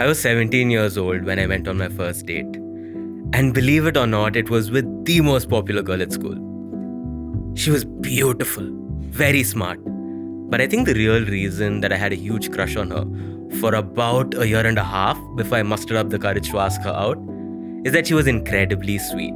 I was 17 years old when I went on my first date. And believe it or not, it was with the most popular girl at school. She was beautiful, very smart. But I think the real reason that I had a huge crush on her for about a year and a half before I mustered up the courage to ask her out is that she was incredibly sweet.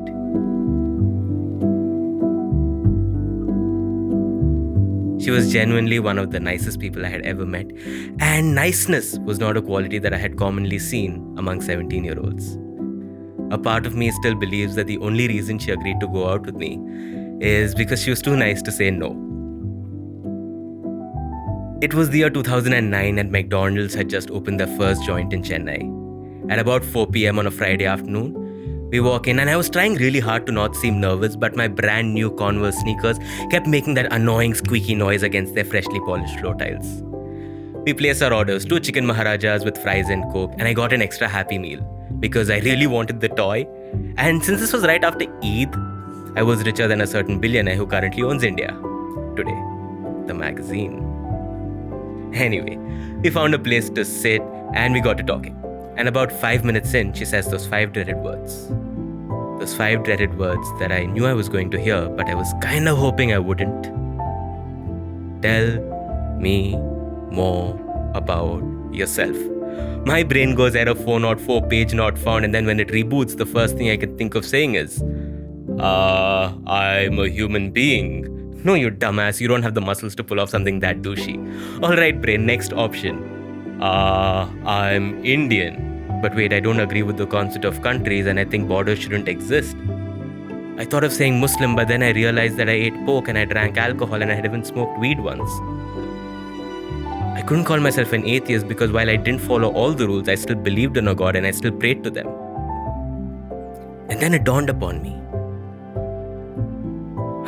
She was genuinely one of the nicest people I had ever met, and niceness was not a quality that I had commonly seen among 17-year-olds. A part of me still believes that the only reason she agreed to go out with me is because she was too nice to say no. It was the year 2009 and McDonald's had just opened their first joint in Chennai. At about 4 p.m. on a Friday afternoon, we walk in and I was trying really hard to not seem nervous, but my brand new Converse sneakers kept making that annoying squeaky noise against their freshly polished floor tiles. We placed our orders, 2 chicken maharajas with fries and coke, and I got an extra happy meal because I really wanted the toy. And since this was right after Eid, I was richer than a certain billionaire who currently owns India Today, the magazine. Anyway, we found a place to sit and we got to talking. And about 5 minutes in, she says those 5 dreaded words. Those 5 dreaded words that I knew I was going to hear, but I was kind of hoping I wouldn't. Tell me more about yourself. My brain goes error 404, page not found, and then when it reboots, the first thing I can think of saying is, I'm a human being. No, you dumbass, you don't have the muscles to pull off something that douchey. Alright brain, next option. I'm Indian. But wait, I don't agree with the concept of countries and I think borders shouldn't exist. I thought of saying Muslim, but then I realized that I ate pork and I drank alcohol and I had even smoked weed once. I couldn't call myself an atheist because while I didn't follow all the rules, I still believed in a God and I still prayed to them. And then it dawned upon me.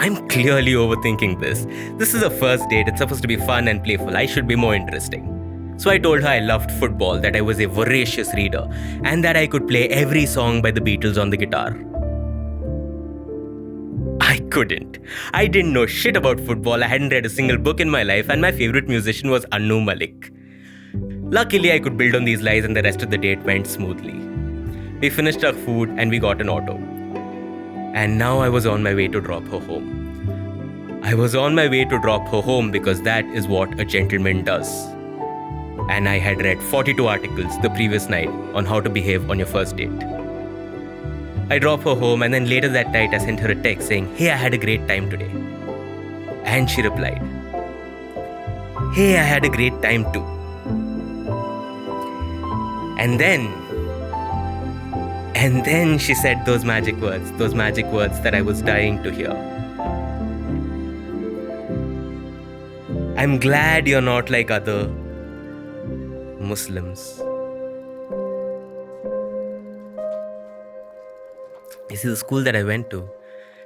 I'm clearly overthinking this. This is a first date, it's supposed to be fun and playful. I should be more interesting. So I told her I loved football, that I was a voracious reader, and that I could play every song by the Beatles on the guitar. I couldn't. I didn't know shit about football, I hadn't read a single book in my life, and my favorite musician was Anu Malik. Luckily, I could build on these lies and the rest of the date went smoothly. We finished our food and we got an auto. And now I was on my way to drop her home. I was on my way to drop her home because that is what a gentleman does. And I had read 42 articles the previous night on how to behave on your first date. I dropped her home and then later that night I sent her a text saying, "Hey, I had a great time today." And she replied, "Hey, I had a great time too." And then she said those magic words that I was dying to hear. I'm glad you're not like other Muslims. You see, the school that I went to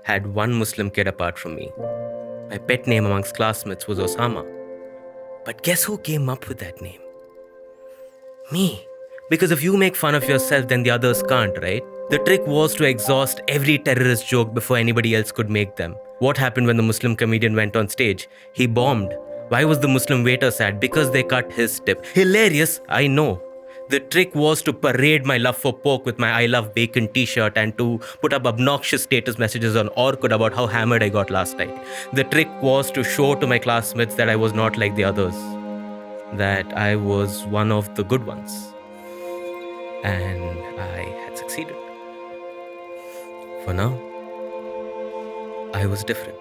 had one Muslim kid apart from me. My pet name amongst classmates was Osama. But guess who came up with that name? Me. Because if you make fun of yourself, then the others can't, right? The trick was to exhaust every terrorist joke before anybody else could make them. What happened when the Muslim comedian went on stage? He bombed. Why was the Muslim waiter sad? Because they cut his tip. Hilarious, I know. The trick was to parade my love for pork with my I love bacon t-shirt and to put up obnoxious status messages on Orkut about how hammered I got last night. The trick was to show to my classmates that I was not like the others. That I was one of the good ones. And I had succeeded. For now, I was different.